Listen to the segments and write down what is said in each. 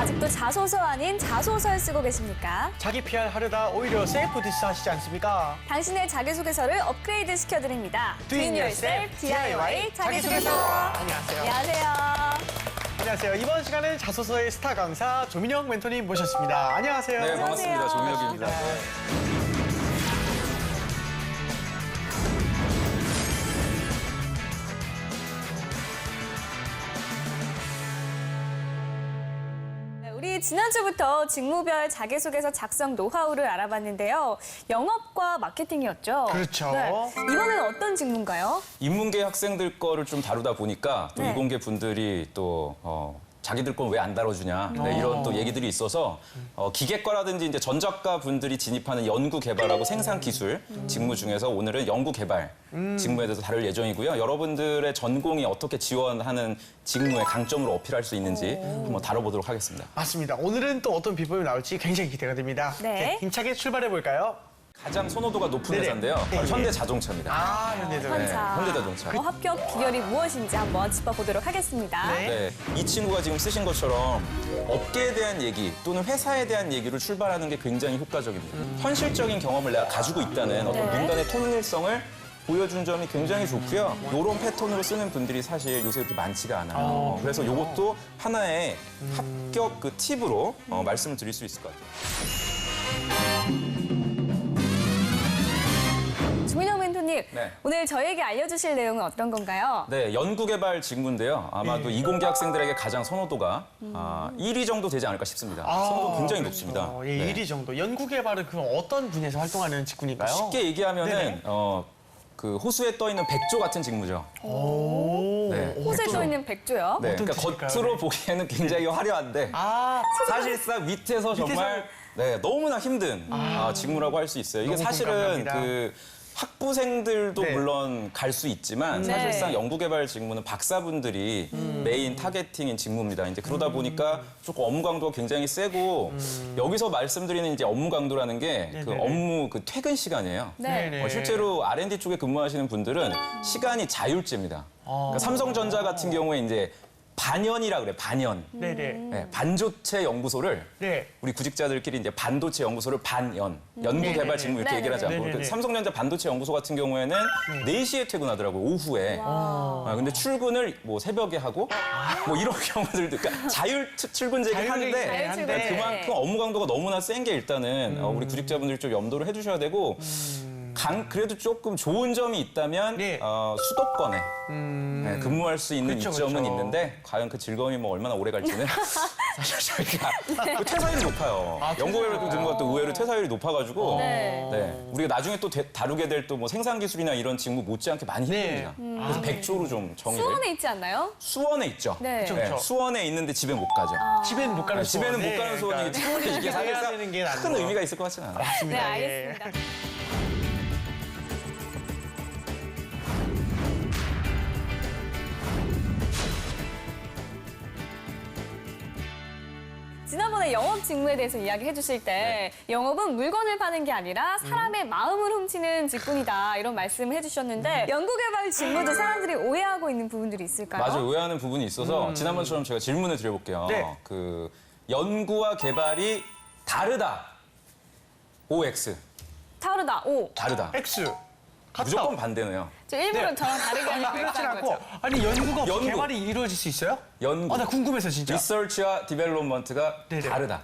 아직도 자소서 아닌 자소설 쓰고 계십니까? 자기 PR 하려다 오히려 셀프 디스 하시지 않습니까? 당신의 자기소개서를 업그레이드 시켜드립니다. Do it yourself DIY 자기소개서. 안녕하세요. 안녕하세요. 안녕하세요. 이번 시간은 자소서의 스타 강사 조민영 멘토님 모셨습니다. 안녕하세요. 네, 안녕하세요. 반갑습니다. 조민혁입니다. 네. 우리 지난주부터 직무별 자기소개서 작성 노하우를 알아봤는데요. 영업과 마케팅이었죠? 그렇죠. 이번엔 어떤 직무인가요? 인문계 학생들 거를 좀 다루다 보니까 또 네. 이공계 분들이 또 자기들 건 왜 안 다뤄주냐 이런 또 얘기들이 있어서 기계과라든지 이제 전작가 분들이 진입하는 연구 개발하고 생산 기술 직무 중에서 오늘은 연구 개발 직무에 대해서 다룰 예정이고요. 여러분들의 전공이 어떻게 지원하는 직무의 강점으로 어필할 수 있는지 한번 다뤄보도록 하겠습니다. 맞습니다. 오늘은 또 어떤 비법이 나올지 굉장히 기대가 됩니다. 네. 힘차게 출발해 볼까요? 가장 선호도가 높은 네네. 회사인데요. 바로 네네. 현대자동차입니다. 아, 현대자동차. 현차. 현대자동차. 합격 비결이 무엇인지 한번 짚어보도록 하겠습니다. 네. 네, 이 친구가 지금 쓰신 것처럼 업계에 대한 얘기 또는 회사에 대한 얘기를 출발하는 게 굉장히 효과적입니다. 현실적인 경험을 내가 가지고 있다는 어떤 네. 문단의 통일성을 보여준 점이 굉장히 좋고요. 이런 패턴으로 쓰는 분들이 사실 요새 그렇게 많지가 않아요. 그래서 이것도 하나의 합격 그 팁으로 말씀을 드릴 수 있을 것 같아요. 조민영 멘토님, 네. 오늘 저희에게 알려주실 내용은 어떤 건가요? 네, 연구개발 직무인데요. 아마도 이공계 학생들에게 가장 선호도가 1위 정도 되지 않을까 싶습니다. 선호도 굉장히 높습니다. 예, 네. 1위 정도. 연구 개발은 그럼 어떤 분야에서 활동하는 직군인가요? 쉽게 얘기하면은 네네. 그 호수에 떠 있는 백조 같은 직무죠. 오. 네. 호수에 떠 있는 백조요. 네, 어떤 그러니까 뜻일까요? 겉으로 네. 보기에는 굉장히 화려한데 아, 사실상 밑에서 정말 네, 너무나 힘든 직무라고 할 수 있어요. 이게 너무 사실은 공감합니다. 그 학부생들도 네. 물론 갈 수 있지만 네. 사실상 연구개발 직무는 박사분들이 메인 타겟팅인 직무입니다. 이제 그러다 보니까 조금 업무 강도가 굉장히 세고 여기서 말씀드리는 이제 업무 강도라는 게 그 네네네. 업무 그 퇴근 시간이에요. 네. 네네. 실제로 R&D 쪽에 근무하시는 분들은 시간이 자율제입니다. 그러니까 삼성전자 같은 경우에 이제 반연이라 그래, 반연. 네네. 네, 반도체 연구소를 네. 우리 구직자들끼리 이제 반도체 연구소를 반연, 연구개발 직무 이렇게 네네네. 얘기를 하지 않고 네네네. 그 삼성전자 반도체 연구소 같은 경우에는 4시에 퇴근하더라고요, 오후에. 근데 출근을 뭐 새벽에 하고 뭐 이런 경우들도 그러니까 출근제기 하는데 자율 네, 출근. 그만큼 업무 강도가 너무나 센 게 일단은 우리 구직자분들이 좀 염두를 해두셔야 되고 그래도 조금 좋은 점이 있다면 네. 수도권에 네, 근무할 수 있는 그쵸, 이점은 그쵸. 있는데 과연 그 즐거움이 뭐 얼마나 오래 갈지는 사실 저희가 그 퇴사율이 높아요. 연구개발 같은 것도 의외로 퇴사율이 높아가지고 네. 우리가 나중에 또 다루게 될 또 뭐 생산 기술이나 이런 직무 못지않게 많이 네. 힘듭니다. 그래서 백조로 좀 정의를. 수원에 있지 않나요? 수원에 있죠. 네. 그쵸, 그쵸. 수원에 있는데 집에 못 가죠. 집에는 못 가는 집에는 수원. 못 가는 수원이기 때문에 이게 해야 사실상 되는 게 낫죠. 큰 의미가 있을 것 같지는 않아요. 네, 맞습니다. 예. 알겠습니다. 지난번에 영업 직무에 대해서 이야기해 주실 때 영업은 물건을 파는 게 아니라 사람의 마음을 훔치는 직군이다 이런 말씀을 해주셨는데 연구개발 직무도 사람들이 오해하고 있는 부분들이 있을까요? 맞아요. 오해하는 부분이 있어서 지난번처럼 제가 질문을 드려볼게요. 네. 그 연구와 개발이 다르다. OX. 다르다. 오. 다르다. X. 같다. 무조건 반대네요. 저 일부러 네. 저랑 다르게 하려고 그렇진 했다는 않고. 거죠. 아니, 연구가 없이 연구. 개발이 이루어질 수 있어요? 연구. 나 궁금해서 진짜. 리서치와 디벨롭먼트가 네네. 다르다.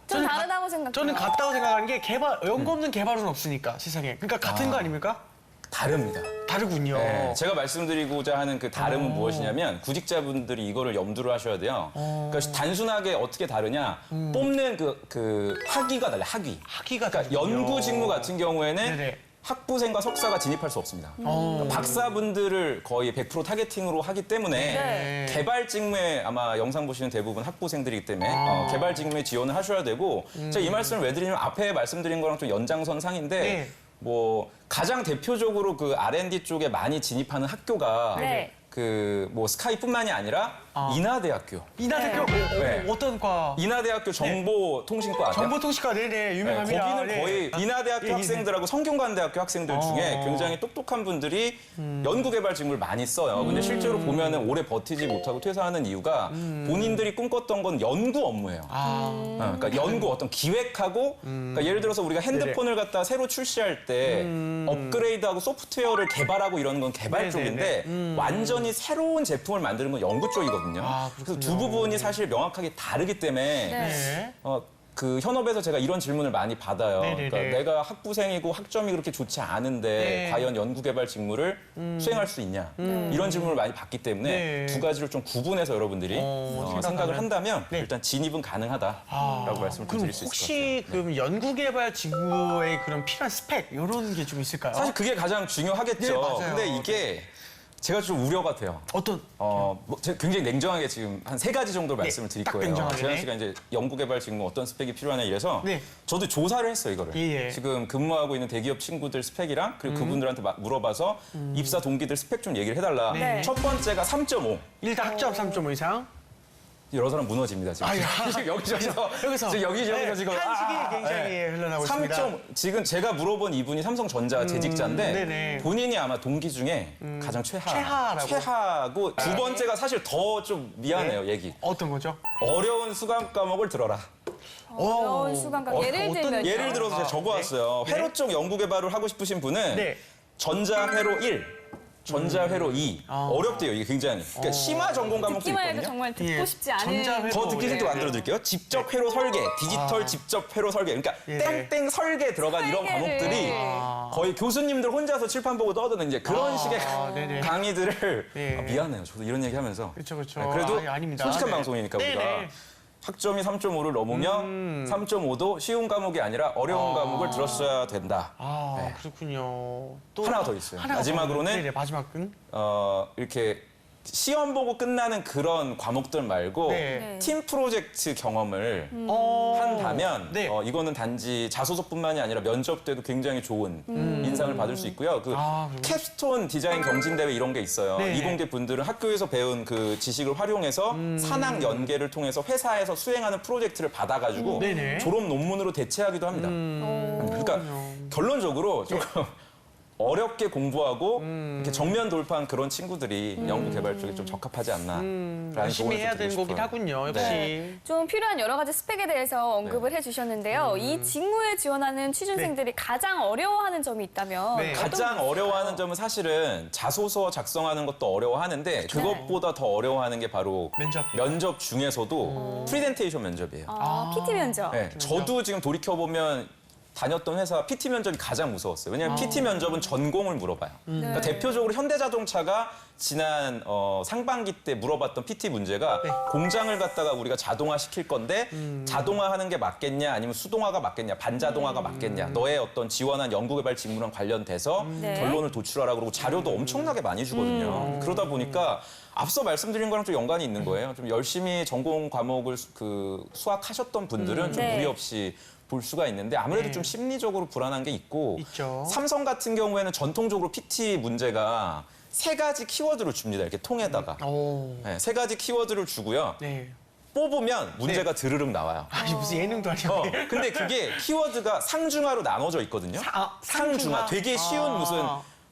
좀 저는 다르다고 생각해요. 저는 같다고 생각하는 게 연구 없는 개발은 없으니까 세상에. 그러니까 같은 거 아닙니까? 다릅니다. 다르군요. 네, 제가 말씀드리고자 하는 그 다름은 무엇이냐면 구직자분들이 이거를 염두를 하셔야 돼요. 그러니까 단순하게 어떻게 다르냐 뽑는 그 학위가 달라요. 학위. 학위가 그러니까 다르군요. 연구 직무 같은 경우에는 네네. 학부생과 석사가 진입할 수 없습니다. 그러니까 박사분들을 거의 100% 타겟팅으로 하기 때문에 네. 개발 직무에 아마 영상 보시는 대부분 학부생들이기 때문에 개발 직무에 지원을 하셔야 되고 제가 이 말씀을 왜 드리냐면 앞에 말씀드린 거랑 좀 연장선상인데 네. 뭐 가장 대표적으로 그 R&D 쪽에 많이 진입하는 학교가 네. 그 뭐 스카이뿐만이 아니라 인하대학교. 인하대학교 네. 어떤 과? 인하대학교 정보통신과 아세요? 정보통신과 네네 네, 유명합니다. 거기는 네. 거의 인하대학교 예, 예. 학생들하고 성균관대학교 학생들 중에 굉장히 똑똑한 분들이 연구개발 직무를 많이 써요. 근데 실제로 보면은 오래 버티지 못하고 퇴사하는 이유가 본인들이 꿈꿨던 건 연구 업무예요. 그러니까 연구 어떤 기획하고 그러니까 예를 들어서 우리가 핸드폰을 갖다 새로 출시할 때 업그레이드하고 소프트웨어를 개발하고 이러는 건 개발 네네네. 쪽인데 완전히 새로운 제품을 만드는 건 연구 쪽이거든요. 아, 그래서 그렇군요. 두 부분이 사실 명확하게 다르기 때문에 네. 그 현업에서 제가 이런 질문을 많이 받아요. 네네네. 그러니까 내가 학부생이고 학점이 그렇게 좋지 않은데 네. 과연 연구개발 직무를 수행할 수 있냐 이런 질문을 많이 받기 때문에 네. 두 가지를 좀 구분해서 여러분들이 생각을 한다면 네. 일단 진입은 가능하다라고 말씀을 그럼 드릴 수 있을 것 같아요. 혹시 그 연구개발 직무에 그런 필요한 스펙 이런 게 좀 있을까요? 사실 그게 가장 중요하겠죠. 네, 맞아요. 근데 이게 제가 좀 우려가 돼요. 어떤 제가 굉장히 냉정하게 지금 한 3가지 정도 말씀을 드릴 딱 거예요. 냉정하게. 재현 씨가 이제 연구개발 직무 어떤 스펙이 필요하냐 이래서 네. 저도 조사를 했어요, 이거를. 예, 예. 지금 근무하고 있는 대기업 친구들 스펙이랑 그리고 그분들한테 물어봐서 입사 동기들 스펙 좀 얘기를 해달라. 네. 첫 번째가 3.5. 일단 학점 3.5 이상 여러 사람 무너집니다, 지금. 아야. 지금 여기저기서. 여기서 지금 여기저기서 네, 지금. 한식이 굉장히 흘러나오고 있습니다. 3점, 지금 제가 물어본 이분이 삼성전자 재직자인데 네네. 본인이 아마 동기 중에 가장 최하라고? 최하고 두 번째가 사실 더 좀 미안해요, 얘기. 어떤 거죠? 어려운 수강 과목을 들어라. 어려운 수강과 예를 어떤 들면 예를 들어서 제가 적어왔어요. 네. 회로 쪽 연구 개발을 하고 싶으신 분은 네. 전자회로 1, 전자회로 2. 어렵대요, 이게 굉장히. 그러니까 심화 전공 과목도 듣기만 해도 있거든요. 정말 듣고 예. 싶지 않은 전자회로. 더 듣기 싫게 네. 만들어 드릴게요. 직접 회로 설계, 디지털 직접 회로 설계. 그러니까 예. 땡땡 설계 들어간 이런 설계를. 과목들이 거의 교수님들 혼자서 칠판 보고 떠드는 이제 그런 식의 네네. 강의들을 예. 미안해요. 저도 이런 얘기 하면서. 그렇죠, 그렇죠. 네, 그래도 아닙니다. 솔직한 네. 방송이니까 네네. 우리가 학점이 3.5를 넘으면 3.5도 쉬운 과목이 아니라 어려운 과목을 들었어야 된다. 네. 그렇군요. 또 하나 더 있어요. 하나가 마지막으로는 더. 네네, 마지막은 이렇게 시험 보고 끝나는 그런 과목들 말고 네. 팀 프로젝트 경험을 한다면 네. 이거는 단지 자소서뿐만이 아니라 면접 때도 굉장히 좋은 인상을 받을 수 있고요. 그 그래요? 캡스톤 디자인 경진 대회 이런 게 있어요. 네. 이공계 분들은 학교에서 배운 그 지식을 활용해서 산학 연계를 통해서 회사에서 수행하는 프로젝트를 받아가지고 네네. 졸업 논문으로 대체하기도 합니다. 그러니까 결론적으로 조금 어렵게 공부하고 이렇게 정면 돌파한 그런 친구들이 연구 개발 쪽에 좀 적합하지 않나라는 열심히 조언을 해야 좀 드리고 되는 거긴 싶어요. 하군요. 역시. 네. 좀 필요한 여러 가지 스펙에 대해서 언급을 네. 해주셨는데요. 이 직무에 지원하는 취준생들이 가장 어려워하는 점이 있다면 네. 가장 어려워하는 점은 사실은 자소서 작성하는 것도 어려워하는데 그것보다 더 어려워하는 게 바로 면접. 중에서도 프리젠테이션 면접이에요. PT 면접. 네, 저도 지금 돌이켜보면 다녔던 회사 PT 면접이 가장 무서웠어요. 왜냐하면 PT 면접은 전공을 물어봐요. 그러니까 대표적으로 현대자동차가 지난 상반기 때 물어봤던 PT 문제가 공장을 갖다가 우리가 자동화 시킬 건데 자동화하는 게 맞겠냐 아니면 수동화가 맞겠냐 반자동화가 맞겠냐 너의 어떤 지원한 연구개발 직무랑 관련돼서 네. 결론을 도출하라 그러고 자료도 엄청나게 많이 주거든요. 그러다 보니까 앞서 말씀드린 거랑 좀 연관이 있는 거예요. 좀 열심히 전공 과목을 수학하셨던 분들은 좀 네. 무리 없이 볼 수가 있는데 아무래도 네. 좀 심리적으로 불안한 게 있고 있죠. 삼성 같은 경우에는 전통적으로 PT 문제가 3가지 키워드를 줍니다. 이렇게 통에다가. 오. 네, 3가지 키워드를 주고요. 네. 뽑으면 문제가 드르륵 나와요. 아, 이게 무슨 예능도 아니고. 근데 그게 키워드가 상중하로 나눠져 있거든요. 상중하. 되게 쉬운 무슨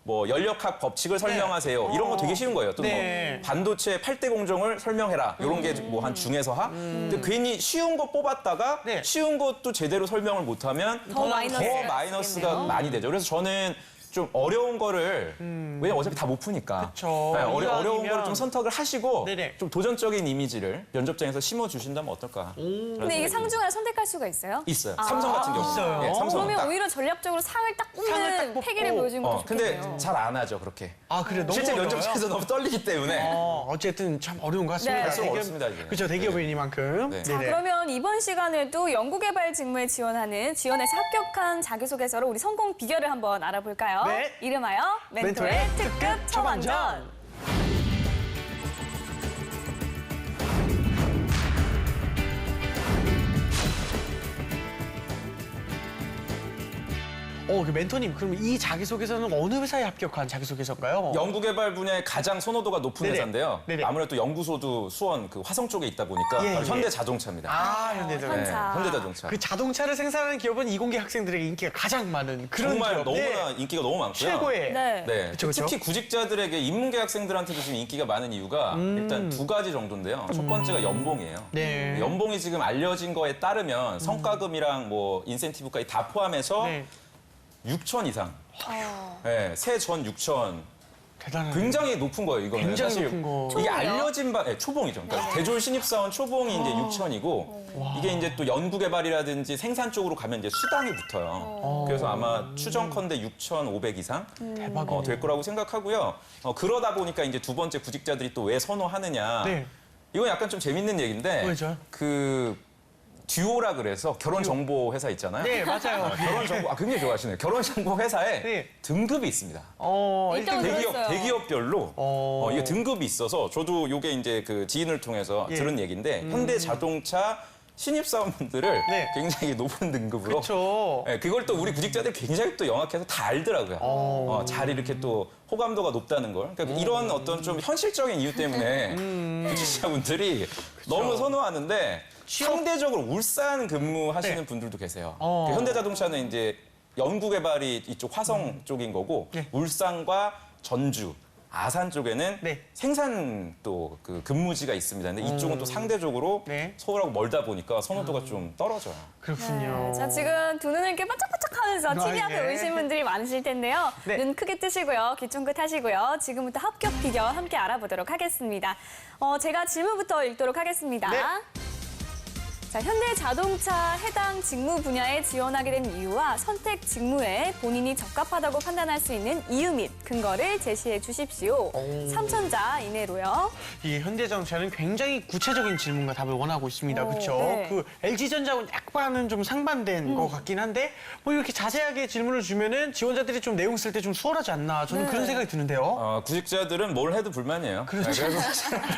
뭐 연력학 법칙을 설명하세요. 이런 거 되게 쉬운 거예요. 또 네. 뭐 반도체 8대 공정을 설명해라. 이런 게 뭐 한 중에서하. 근데 괜히 쉬운 거 뽑았다가 네. 쉬운 것도 제대로 설명을 못하면 더 마이너스가 마이너스가 있겠네요. 많이 되죠. 그래서 저는 좀 어려운 거를 왜냐면 어차피 다 못 푸니까 그쵸. 네, 어려운 이왕이면 거를 좀 선택을 하시고 네네. 좀 도전적인 이미지를 면접장에서 심어주신다면 어떨까. 근데 이게 상중하를 선택할 수가 있어요? 있어요. 삼성 같은 경우. 있어요? 네, 삼성은 그러면 딱. 오히려 전략적으로 상을 딱 상을 딱 뽑는 뽑고. 패기를 보여주는 것도 근데 좋겠네요. 잘 안 하죠 그렇게. 아, 그래. 너무 실제 어려워요? 면접장에서 너무 떨리기 때문에. 어쨌든 참 어려운 것 같습니다. 네. 할수록 어렵습니다, 이게. 그렇죠. 대기업이니만큼. 네. 자, 그러면 이번 시간에도 연구개발 직무에 지원하는 지원에서 합격한 자기소개서로 우리 성공 비결을 한번 알아볼까요? 네. 이름하여 멘토의 특급 처방전. 그 멘토님, 그럼 이 자기소개서는 어느 회사에 합격한 자기소개서인가요? 연구개발 분야의 가장 선호도가 높은 네네. 회사인데요. 네네. 아무래도 연구소도 수원 그 화성 쪽에 있다 보니까 예, 바로 예. 현대자동차입니다. 현대자동차. 현차. 현대자동차. 그 자동차를 생산하는 기업은 이공계 학생들에게 인기가 가장 많은 그런 정말 기업. 너무나 인기가 너무 많고요. 최고의. 네. 네, 그쵸, 그쵸? 특히 구직자들에게 인문계 학생들한테도 지금 인기가 많은 이유가 일단 두 가지 정도인데요. 첫 번째가 연봉이에요. 네. 연봉이 지금 알려진 거에 따르면 성과금이랑 뭐 인센티브까지 다 포함해서 네. 6천 이상. 어. 네, 세전 6천. 대단한. 굉장히 높은 거예요, 이거는. 굉장히 사실 높은 거. 이게 초봉이요? 알려진 바, 네, 초봉이죠. 그러니까 대졸 신입사원 초봉이 이제 6천이고 이게 이제 또 연구개발이라든지 생산 쪽으로 가면 이제 수당이 붙어요. 그래서 아마 추정컨대 6,500 이상 대박이네. 될 거라고 생각하고요. 그러다 보니까 이제 두 번째 구직자들이 또 왜 선호하느냐. 네. 이건 약간 좀 재밌는 얘기인데 왜죠? 그 듀오라 그래서 결혼 정보 회사 있잖아요. 네, 맞아요. 결혼 정보 굉장히 좋아하시네요. 결혼 정보 회사에 네. 등급이 있습니다. 일단 일단 들었어요. 대기업별로 이게 등급이 있어서 저도 요게 이제 그 지인을 통해서 예. 들은 얘기인데 현대자동차 신입사원분들을 네. 굉장히 높은 등급으로 그렇죠. 네, 그걸 또 우리 구직자들이 굉장히 또 영악해서 다 알더라고요. 잘 이렇게 또 호감도가 높다는 걸. 그러니까 이런 어떤 좀 현실적인 이유 때문에 구직자분들이 너무 선호하는데 상대적으로 울산 근무하시는 네. 분들도 계세요. 어. 그 현대자동차는 이제 연구개발이 이쪽 화성 쪽인 거고 네. 울산과 전주, 아산 쪽에는 네. 생산 또 그 근무지가 있습니다. 근데 이쪽은 또 상대적으로 네. 서울하고 멀다 보니까 선호도가 좀 떨어져요. 그렇군요. 자, 지금 두 눈을 이렇게 반짝반짝하면서 TV 앞에 예. 오신 분들이 많으실 텐데요. 네. 눈 크게 뜨시고요. 귀 쫑긋 하시고요. 지금부터 합격 비결 함께 알아보도록 하겠습니다. 제가 질문부터 읽도록 하겠습니다. 네. 자, 현대자동차 해당 직무 분야에 지원하게 된 이유와 선택 직무에 본인이 적합하다고 판단할 수 있는 이유 및 근거를 제시해 주십시오. 3천자 이내로요. 이 현대자동차는 굉장히 구체적인 질문과 답을 원하고 있습니다. 그렇죠? 네. 그 LG전자하고는 약간은 좀 상반된 것 같긴 한데 뭐 이렇게 자세하게 질문을 주면은 지원자들이 좀 내용 쓸 때 좀 수월하지 않나 저는 그런 생각이 드는데요. 구직자들은 뭘 해도 불만이에요. 그래서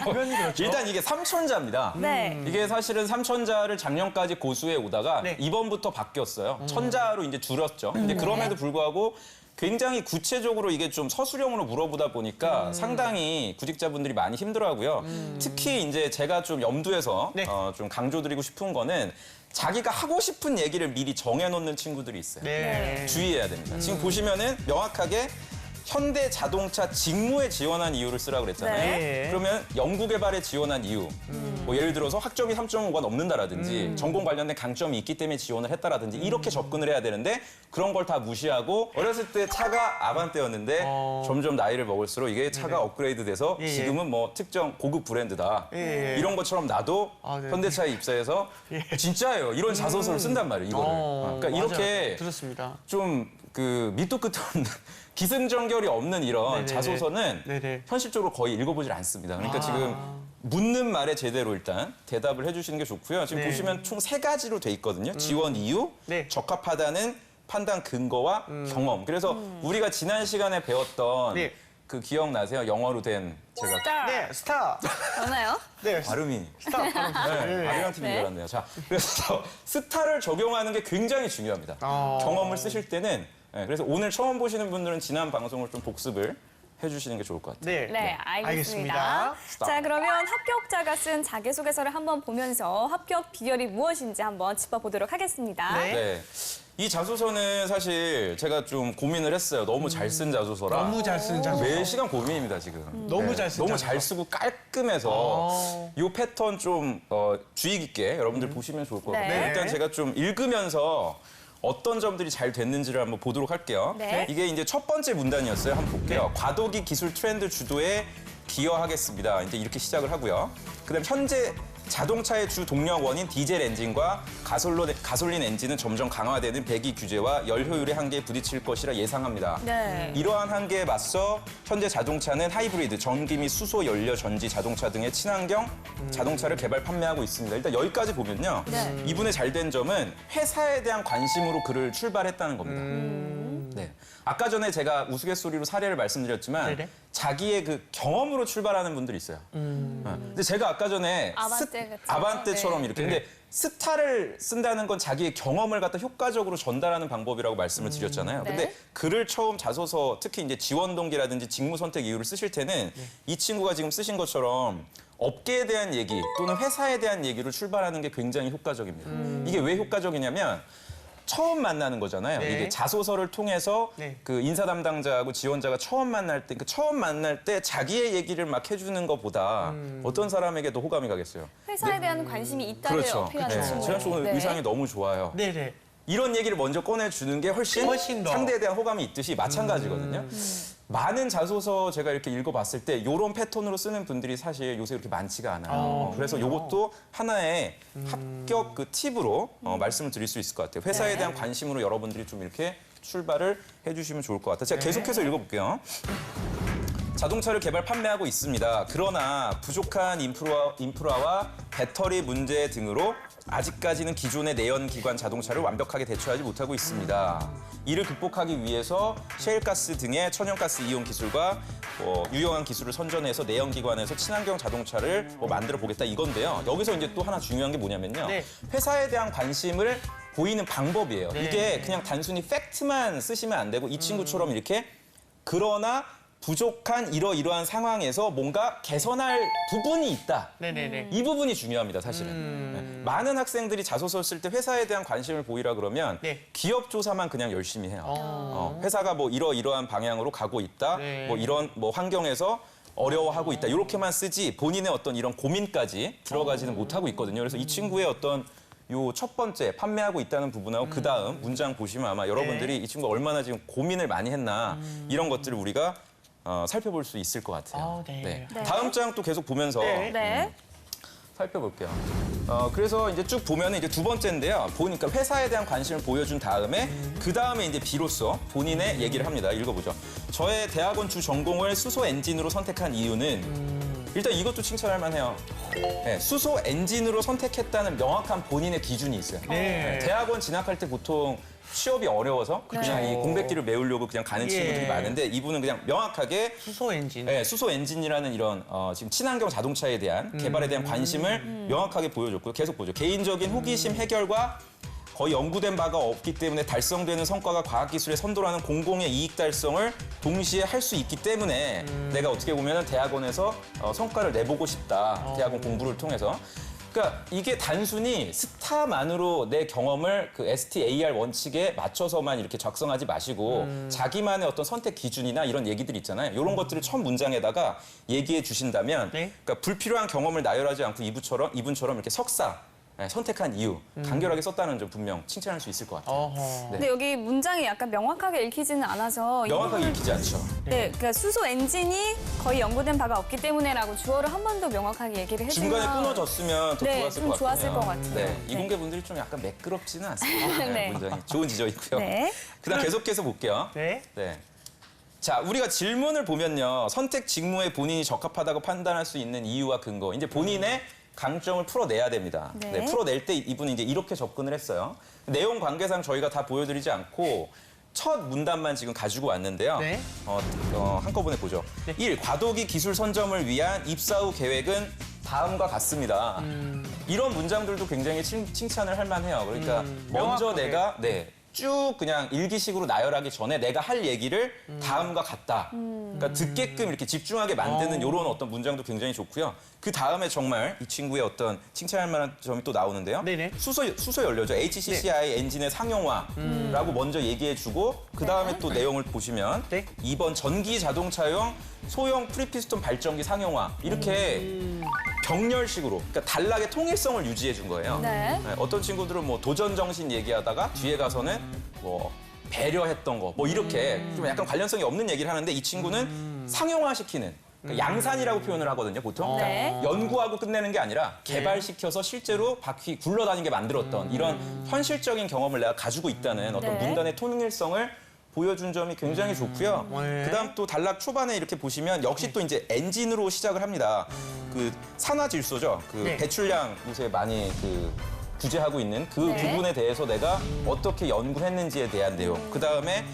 당연히 그렇죠. 일단 이게 3천자입니다. 네. 이게 사실은 3천자를 작년까지 고수해 오다가 네. 이번부터 바뀌었어요. 천자로 이제 줄였죠. 근데 그럼에도 불구하고 굉장히 구체적으로 이게 좀 서술형으로 물어보다 보니까 상당히 구직자분들이 많이 힘들어하고요. 특히 이제 제가 좀 염두에서 네. 좀 강조드리고 싶은 거는 자기가 하고 싶은 얘기를 미리 정해놓는 친구들이 있어요. 네. 주의해야 됩니다. 지금 보시면은 명확하게 현대자동차 직무에 지원한 이유를 쓰라고 그랬잖아요. 네. 그러면 연구개발에 지원한 이유, 뭐 예를 들어서 학점이 3.5가 넘는다라든지 전공 관련된 강점이 있기 때문에 지원을 했다라든지 이렇게 접근을 해야 되는데 그런 걸 다 무시하고 어렸을 때 차가 아반떼였는데 점점 나이를 먹을수록 이게 차가 업그레이드돼서 예, 예. 지금은 뭐 특정 고급 브랜드다. 예, 예. 이런 것처럼 나도 아, 네. 현대차에 입사해서 진짜예요. 이런 자소서를 쓴단 말이에요. 이거를. 그러니까 맞아요. 이렇게 들었습니다. 좀 그 밑도 끝도 없는 기승전결이 없는 이런 네네네. 자소서는 네네. 현실적으로 거의 읽어보질 않습니다. 그러니까 지금 묻는 말에 제대로 일단 대답을 해주시는 게 좋고요. 지금 네. 보시면 총 3가지로 돼 있거든요. 지원 이유, 네. 적합하다는 판단 근거와 경험. 그래서 우리가 지난 시간에 배웠던 네. 그 기억나세요? 영어로 된 제가 스타. 네, 스타. 맞나요? 네, 발음이 스타. 네, 아리랑 팀인 줄 알았네요. 자, 그래서 스타를 적용하는 게 굉장히 중요합니다. 경험을 쓰실 때는 그래서 오늘 처음 보시는 분들은 지난 방송을 좀 복습을 해주시는 게 좋을 것 같아요. 네. 네, 알겠습니다. 알겠습니다. 자, 그러면 합격자가 쓴 자기소개서를 한번 보면서 합격 비결이 무엇인지 한번 짚어보도록 하겠습니다. 네. 네. 이 자소서는 사실 제가 좀 고민을 했어요. 너무 잘 쓴 자소서라. 너무 잘 쓴 자소서. 매 시간 고민입니다, 지금. 너무 잘 쓴 너무 자소서. 잘 쓰고 깔끔해서 이 패턴 좀 주의 깊게 여러분들 보시면 좋을 것 같아요. 네. 일단 제가 좀 읽으면서 어떤 점들이 잘 됐는지를 한번 보도록 할게요. 네. 이게 이제 첫 번째 문단이었어요. 한번 볼게요. 과도기 기술 트렌드 주도에 기여하겠습니다. 이제 이렇게 시작을 하고요. 그다음 현재 자동차의 주 동력원인 디젤 엔진과 가솔린 엔진은 점점 강화되는 배기 규제와 열 효율의 한계에 부딪힐 것이라 예상합니다. 네. 이러한 한계에 맞서 현재 자동차는 하이브리드, 전기 및 수소 연료 전지 자동차 등의 친환경 자동차를 개발 판매하고 있습니다. 일단 여기까지 보면요. 네. 이분의 잘된 점은 회사에 대한 관심으로 그를 출발했다는 겁니다. 네. 아까 전에 제가 우스갯소리로 사례를 말씀드렸지만 네네. 자기의 그 경험으로 출발하는 분들이 있어요. 근데 제가 아까 전에 아반떼 같은 아반떼처럼 네. 이렇게 근데 스타를 쓴다는 건 자기의 경험을 갖다 효과적으로 전달하는 방법이라고 말씀을 드렸잖아요. 네. 근데 글을 처음 자소서 특히 이제 지원 동기라든지 직무 선택 이유를 쓰실 때는 이 친구가 지금 쓰신 것처럼 업계에 대한 얘기 또는 회사에 대한 얘기를 출발하는 게 굉장히 효과적입니다. 이게 왜 효과적이냐면 처음 만나는 거잖아요. 네. 이게 자소서를 통해서 네. 그 인사 담당자하고 지원자가 처음 만날 때, 그 처음 만날 때 자기의 얘기를 막 해주는 것보다 어떤 사람에게 더 호감이 가겠어요. 회사에 대한 관심이 있다를 그렇죠. 어필하는 친구. 지현 씨 오늘 의상이 너무 좋아요. 네네. 이런 얘기를 먼저 꺼내주는 게 훨씬 더. 상대에 대한 호감이 있듯이 마찬가지거든요. 많은 자소서 제가 이렇게 읽어봤을 때 이런 패턴으로 쓰는 분들이 사실 요새 그렇게 많지가 않아요. 그래서 이것도 하나의 합격 그 팁으로 말씀을 드릴 수 있을 것 같아요. 회사에 네. 대한 관심으로 여러분들이 좀 이렇게 출발을 해주시면 좋을 것 같아요. 제가 계속해서 읽어볼게요. 자동차를 개발 판매하고 있습니다. 그러나 부족한 인프라와 배터리 문제 등으로 아직까지는 기존의 내연기관 자동차를 완벽하게 대처하지 못하고 있습니다. 이를 극복하기 위해서 셰일가스 등의 천연가스 이용 기술과 유용한 기술을 선전해서 내연기관에서 친환경 자동차를 만들어 보겠다 이건데요. 여기서 이제 또 하나 중요한 게 뭐냐면요. 네. 회사에 대한 관심을 보이는 방법이에요. 네. 이게 그냥 단순히 팩트만 쓰시면 안 되고 이 친구처럼 이렇게 그러나 부족한 이러이러한 상황에서 뭔가 개선할 부분이 있다. 네네네. 이 부분이 중요합니다, 사실은. 네. 많은 학생들이 자소서 쓸 때 회사에 대한 관심을 보이라 그러면 네. 기업 조사만 그냥 열심히 해요. 회사가 뭐 이러이러한 방향으로 가고 있다. 네. 뭐 이런 뭐 환경에서 어려워하고 있다. 이렇게만 쓰지 본인의 어떤 이런 고민까지 들어가지는 못하고 있거든요. 그래서 이 친구의 어떤 요 첫 번째 판매하고 있다는 부분하고 그 다음 문장 보시면 아마 여러분들이 이 친구가 얼마나 지금 고민을 많이 했나 이런 것들을 우리가 살펴볼 수 있을 것 같아요. 네. 네. 다음 장 또 계속 보면서 네. 살펴볼게요. 그래서 이제 쭉 보면 이제 두 번째인데요. 보니까 회사에 대한 관심을 보여준 다음에 그 다음에 이제 비로소 본인의 얘기를 합니다. 읽어보죠. 저의 대학원 주 전공을 수소 엔진으로 선택한 이유는 일단 이것도 칭찬할 만해요. 네, 수소 엔진으로 선택했다는 명확한 본인의 기준이 있어요. 네. 대학원 진학할 때 보통 취업이 어려워서 그냥 네. 이 공백기를 메우려고 그냥 가는 친구들이 많은데 이분은 그냥 명확하게 수소 엔진. 네, 수소 엔진이라는 이런 지금 친환경 자동차에 대한 개발에 대한 관심을 명확하게 보여줬고요. 계속 보죠. 개인적인 호기심 해결과 거의 연구된 바가 없기 때문에 달성되는 성과가 과학기술의 선도라는 공공의 이익 달성을 동시에 할 수 있기 때문에 내가 어떻게 보면 대학원에서 성과를 내보고 싶다. 대학원 공부를 통해서. 그러니까 이게 단순히 스타만으로 내 경험을 그 STAR 원칙에 맞춰서만 이렇게 작성하지 마시고 자기만의 어떤 선택 기준이나 이런 얘기들 있잖아요. 이런 것들을 첫 문장에다가 얘기해 주신다면 네. 그러니까 불필요한 경험을 나열하지 않고 이분처럼 이렇게 석사 선택한 이유 간결하게 썼다는 점 분명 칭찬할 수 있을 것 같아요. 어허. 근데 여기 문장이 약간 명확하게 읽히지는 않아서 이 명확하게 부분을- 읽히지 않죠. 네, 그러니까 수소 엔진이 거의 연구된 바가 없기 때문에라고 주어를 한 번 더 명확하게 얘기를 해주면 중간에 끊어졌으면 더 네, 좋았을 좀 것 같아요. 좋았을 것 같아요. 네, 네. 이공계 분들이 좀 약간 매끄럽지는 않습니다. 네, 네. 문장이 좋은 지적이고요. 네. 그다음 계속해서 볼게요. 네. 네. 자, 우리가 질문을 보면요. 선택 직무에 본인이 적합하다고 판단할 수 있는 이유와 근거. 이제 본인의 강점을 풀어내야 됩니다. 네. 네, 풀어낼 때 이분은 이제 이렇게 접근을 했어요. 내용 관계상 저희가 다 보여드리지 않고 첫 문단만 지금 가지고 왔는데요. 네. 한꺼번에 보죠. 1. 과도기 기술 선점을 위한 입사 후 계획은 다음과 같습니다. 이런 문장들도 굉장히 칭찬을 할 만해요. 그러니까 먼저 명확하게. 내가 쭉 그냥 일기식으로 나열하기 전에 내가 할 얘기를 다음과 같다. 그러니까 듣게끔 이렇게 집중하게 만드는 이런 어떤 문장도 굉장히 좋고요. 그 다음에 정말 이 친구의 어떤 칭찬할 만한 점이 또 나오는데요. 네네. 수소 연료죠. HCCI 엔진의 상용화라고 먼저 얘기해주고 그 다음에 또 내용을 보시면 네. 2번 전기 자동차용 소형 프리피스톤 발전기 상용화 이렇게 병렬식으로 그러니까 단락의 통일성을 유지해 준 거예요. 네. 네, 어떤 친구들은 뭐 도전 정신 얘기하다가 뒤에 가서는 뭐 배려했던 거 뭐 이렇게 좀 약간 관련성이 없는 얘기를 하는데 이 친구는 상용화시키는 그러니까 양산이라고 표현을 하거든요, 보통. 네. 그러니까 연구하고 끝내는 게 아니라 개발시켜서 실제로 바퀴 굴러다니게 만들었던 이런 현실적인 경험을 내가 가지고 있다는 어떤 네. 문단의 통일성을 보여준 점이 굉장히 좋고요. 네. 그다음 또 단락 초반에 이렇게 보시면 역시 또 이제 엔진으로 시작을 합니다. 그 산화 질소죠. 그 네. 배출량 요새 많이 그 규제하고 있는 그 네. 부분에 대해서 내가 어떻게 연구했는지에 대한 내용. 그다음에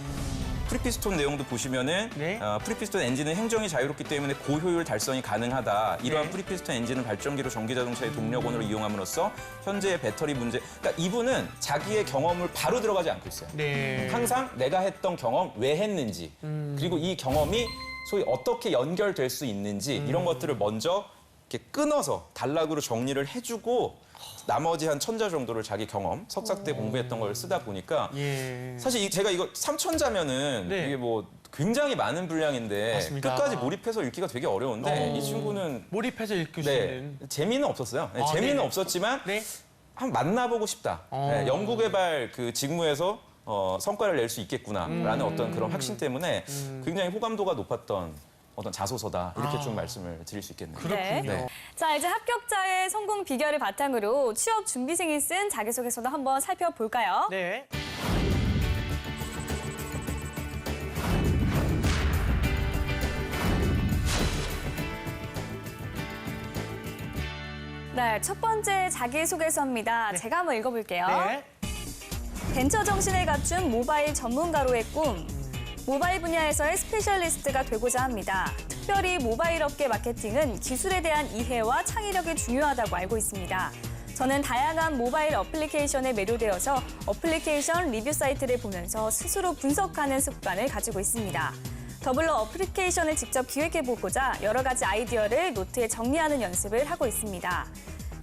프리피스톤 내용도 보시면은 네. 프리피스톤 엔진은 행정이 자유롭기 때문에 고효율 달성이 가능하다. 이러한 네. 프리피스톤 엔진을 발전기로 전기자동차의 동력원으로 이용함으로써 현재의 배터리 문제. 그러니까 이분은 자기의 경험을 바로 들어가지 않고 있어요. 네. 항상 내가 했던 경험 왜 했는지 그리고 이 경험이 소위 어떻게 연결될 수 있는지 이런 것들을 먼저 이렇게 끊어서 단락으로 정리를 해주고 나머지 한 1000자 정도를 자기 경험, 석사 때 공부했던 걸 쓰다 보니까 예. 사실 제가 이거 3000자면은 네. 이게 뭐 굉장히 많은 분량인데 맞습니다. 끝까지 몰입해서 읽기가 되게 어려운데 이 친구는 몰입해서 읽을 수 네, 있는. 재미는 없었어요. 네, 아, 재미는 네. 없었지만 네. 한번 만나보고 싶다. 네, 연구개발 그 직무에서 성과를 낼 수 있겠구나라는 어떤 그런 확신 때문에 굉장히 호감도가 높았던 어떤 자소서다 이렇게 좀 말씀을 드릴 수 있겠네요. 그렇군요. 네. 자, 이제 합격자의 성공 비결을 바탕으로 취업 준비생이 쓴 자기소개서도 한번 살펴볼까요? 네. 네, 첫 번째 자기소개서입니다. 제가 한번 읽어볼게요. 네. 벤처 정신을 갖춘 모바일 전문가로의 꿈. 모바일 분야에서의 스페셜리스트가 되고자 합니다. 특별히 모바일 업계 마케팅은 기술에 대한 이해와 창의력이 중요하다고 알고 있습니다. 저는 다양한 모바일 어플리케이션에 매료되어서 어플리케이션 리뷰 사이트를 보면서 스스로 분석하는 습관을 가지고 있습니다. 더불어 어플리케이션을 직접 기획해보고자 여러 가지 아이디어를 노트에 정리하는 연습을 하고 있습니다.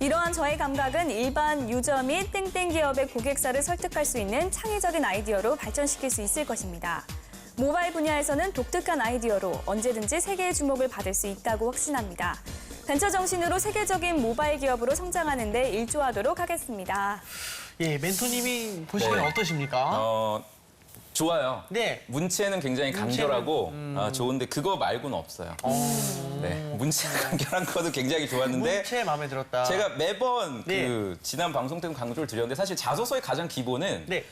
이러한 저의 감각은 일반 유저 및 땡땡 기업의 고객사를 설득할 수 있는 창의적인 아이디어로 발전시킬 수 있을 것입니다. 모바일 분야에서는 독특한 아이디어로 언제든지 세계의 주목을 받을 수 있다고 확신합니다. 벤처 정신으로 세계적인 모바일 기업으로 성장하는 데 일조하도록 하겠습니다. 예, 멘토님이 보시기엔 네. 어떠십니까? 좋아요. 네. 문체는 굉장히 간결하고 좋은데 그거 말고는 없어요. 네, 문체가 간결한 거도 굉장히 좋았는데 문체 마음에 들었다. 제가 매번 네. 그 지난 방송 때도 강조를 드렸는데 사실 자소서의 가장 기본은 네.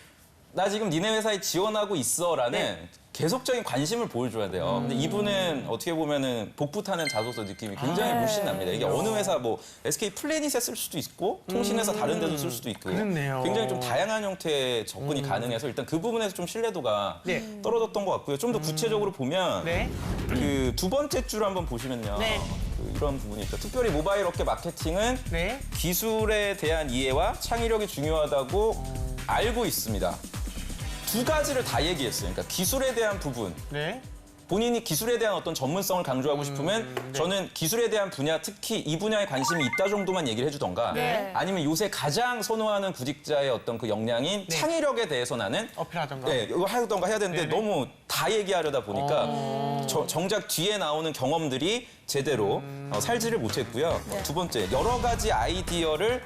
나 지금 니네 회사에 지원하고 있어라는 네. 계속적인 관심을 보여줘야 돼요. 근데 이분은 어떻게 보면은 복부 타는 자소서 느낌이 굉장히 물씬 납니다. 이게 어느 회사 뭐 SK 플래닛에 쓸 수도 있고 통신회사 다른 데도 쓸 수도 있고 그렇네요. 굉장히 좀 다양한 형태의 접근이 가능해서 일단 그 부분에서 좀 신뢰도가 네. 떨어졌던 것 같고요. 좀 더 구체적으로 보면 네. 그 두 번째 줄 한번 보시면요. 네. 그 이런 부분이 있죠. 특별히 모바일 업계 마케팅은 네. 기술에 대한 이해와 창의력이 중요하다고 알고 있습니다. 두 가지를 다 얘기했어요. 그러니까 기술에 대한 부분, 네. 본인이 기술에 대한 어떤 전문성을 강조하고 싶으면 네. 저는 기술에 대한 분야, 특히 이 분야에 관심이 있다 정도만 얘기를 해주던가 네. 아니면 요새 가장 선호하는 구직자의 어떤 그 역량인 네. 창의력에 대해서 나는 어필하던가. 네, 이거 하던가 해야 되는데 네네. 너무 다 얘기하려다 보니까 정작 뒤에 나오는 경험들이 제대로 살지를 못했고요. 두 번째, 여러 가지 아이디어를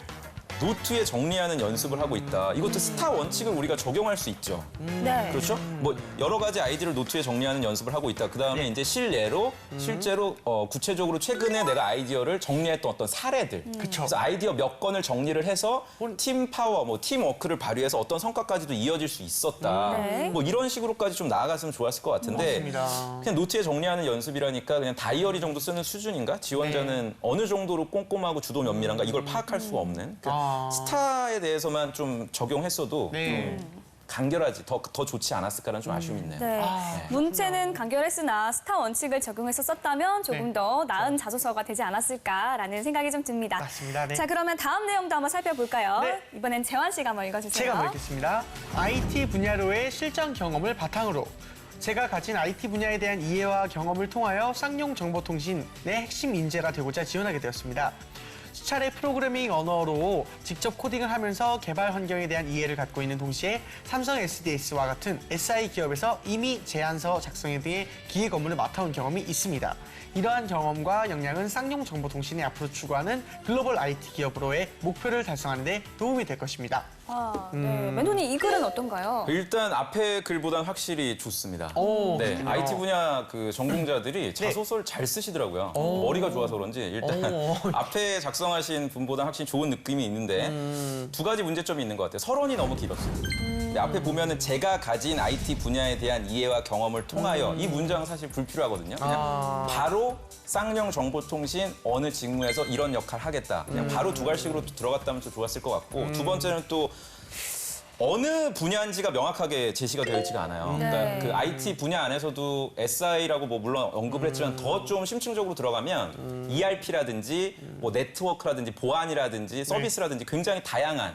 노트에 정리하는 연습을 하고 있다. 이것도 스타 원칙을 우리가 적용할 수 있죠. 네. 그렇죠? 뭐 여러 가지 아이디어를 노트에 정리하는 연습을 하고 있다. 그다음에 이제 실례로 실제로 구체적으로 최근에 내가 아이디어를 정리했던 어떤 사례들. 그쵸. 그래서 아이디어 몇 건을 정리를 해서 혼- 팀 파워, 뭐 팀 워크를 발휘해서 어떤 성과까지도 이어질 수 있었다. 네. 뭐 이런 식으로까지 좀 나아갔으면 좋았을 것 같은데 맞습니다. 그냥 노트에 정리하는 연습이라니까 그냥 다이어리 정도 쓰는 수준인가? 지원자는 어느 정도로 꼼꼼하고 주도 면밀한가? 이걸 파악할 수가 없는. 그러니까 스타에 대해서만 좀 적용했어도 네. 좀 간결하지 더 좋지 않았을까라는 좀 아쉬움이 있네요. 네. 문체는 간결했으나 스타 원칙을 적용해서 썼다면 조금 네. 더 나은 자소서가 되지 않았을까라는 생각이 좀 듭니다. 맞습니다. 네. 자, 그러면 다음 내용도 한번 살펴볼까요? 네. 이번엔 재환 씨가 한번 읽어주세요. 제가 읽겠습니다. IT 분야로의 실전 경험을 바탕으로 제가 가진 IT 분야에 대한 이해와 경험을 통하여 쌍용 정보통신의 핵심 인재가 되고자 지원하게 되었습니다. 수차례 프로그래밍 언어로 직접 코딩을 하면서 개발 환경에 대한 이해를 갖고 있는 동시에 삼성 SDS와 같은 SI 기업에서 이미 제안서 작성에 대해 기획 업무를 맡아온 경험이 있습니다. 이러한 경험과 역량은 쌍용 정보통신이 앞으로 추구하는 글로벌 IT 기업으로의 목표를 달성하는 데 도움이 될 것입니다. 네. 멘토님 이 글은 어떤가요? 일단 앞에 글보단 확실히 좋습니다. 오, 네, 그렇군요. IT 분야 그 전공자들이 자소서를 잘 쓰시더라고요. 머리가 좋아서 그런지 일단 오. 앞에 작성하신 분보다 확실히 좋은 느낌이 있는데 두 가지 문제점이 있는 것 같아요. 서론이 너무 길었어요. 근데 앞에 보면은 제가 가진 IT 분야에 대한 이해와 경험을 통하여 이 문장 사실 불필요하거든요. 그냥 바로 쌍용 정보통신 어느 직무에서 이런 역할 하겠다. 그냥 바로 두 갈식으로 들어갔다면 좀 좋았을 것 같고 두 번째는 또 어느 분야인지가 명확하게 제시가 되어 있지가 않아요. 네. 그러니까 그 IT 분야 안에서도 SI라고 뭐 물론 언급을 했지만 더 좀 심층적으로 들어가면 ERP라든지 뭐 네트워크라든지 보안이라든지 서비스라든지 굉장히 다양한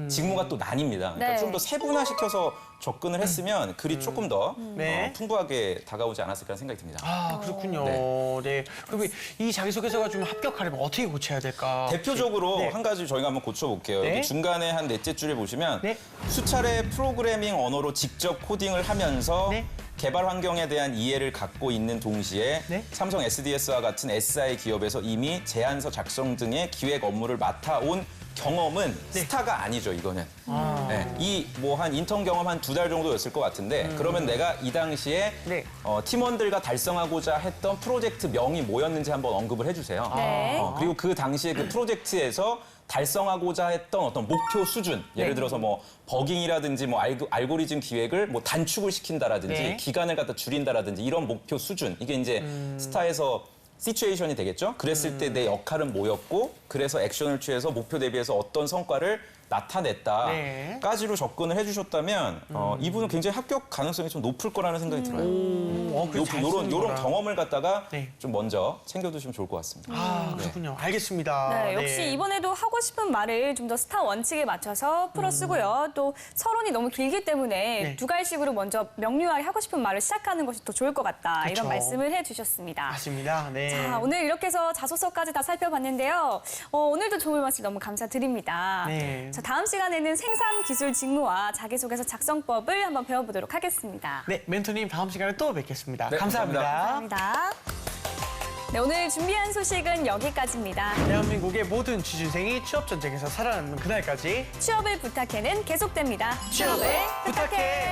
직무가 또 나뉩니다. 그러니까 네. 좀 더 세분화시켜서 접근을 했으면 글이 조금 더 네. 풍부하게 다가오지 않았을까 생각이 듭니다. 아, 그렇군요. 네. 네. 그럼 이 자기소개서가 좀 합격하려면 어떻게 고쳐야 될까? 대표적으로 네. 한 가지 저희가 한번 고쳐볼게요. 네. 여기 중간에 한 넷째 줄에 보시면 네. 수차례 프로그래밍 언어로 직접 코딩을 하면서 네. 개발 환경에 대한 이해를 갖고 있는 동시에 네. 삼성 SDS와 같은 SI 기업에서 이미 제안서 작성 등의 기획 업무를 맡아온 경험은 스타가 아니죠, 이거는. 네. 이 뭐 한 인턴 경험 한 2달 정도였을 것 같은데 그러면 내가 이 당시에 네. 팀원들과 달성하고자 했던 프로젝트 명이 뭐였는지 한번 언급을 해주세요. 네. 그리고 그 당시에 그 프로젝트에서 달성하고자 했던 어떤 목표 수준, 예를 네. 들어서 뭐 버깅이라든지 뭐 알고리즘 기획을 뭐 단축을 시킨다라든지 네. 기간을 갖다 줄인다라든지 이런 목표 수준, 이게 이제 스타에서 시츄에이션이 되겠죠. 그랬을 때 내 역할은 뭐였고, 그래서 액션을 취해서 목표 대비해서 어떤 성과를 나타냈다까지로 접근을 해주셨다면 이분은 굉장히 합격 가능성이 좀 높을 거라는 생각이 들어요. 요런 경험을 갖다가 네. 좀 먼저 챙겨두시면 좋을 것 같습니다. 아, 그렇군요. 알겠습니다. 네, 역시 이번에도 하고 싶은 말을 좀 더 스타 원칙에 맞춰서 풀어 쓰고요. 또 서론이 너무 길기 때문에 네. 두 갈씩으로 먼저 명료하게 하고 싶은 말을 시작하는 것이 더 좋을 것 같다. 그렇죠. 이런 말씀을 해주셨습니다. 맞습니다. 네. 자, 오늘 이렇게 해서 자소서까지 다 살펴봤는데요. 오늘도 좋은 말씀 너무 감사드립니다. 네. 자, 다음 시간에는 생산기술 직무와 자기소개서 작성법을 한번 배워보도록 하겠습니다. 네, 멘토님 다음 시간에 또 뵙겠습니다. 네, 감사합니다. 감사합니다. 네, 오늘 준비한 소식은 여기까지입니다. 대한민국의 모든 취준생이 취업 전쟁에서 살아남는 그날까지 취업을 부탁해는 계속됩니다. 취업을 부탁해.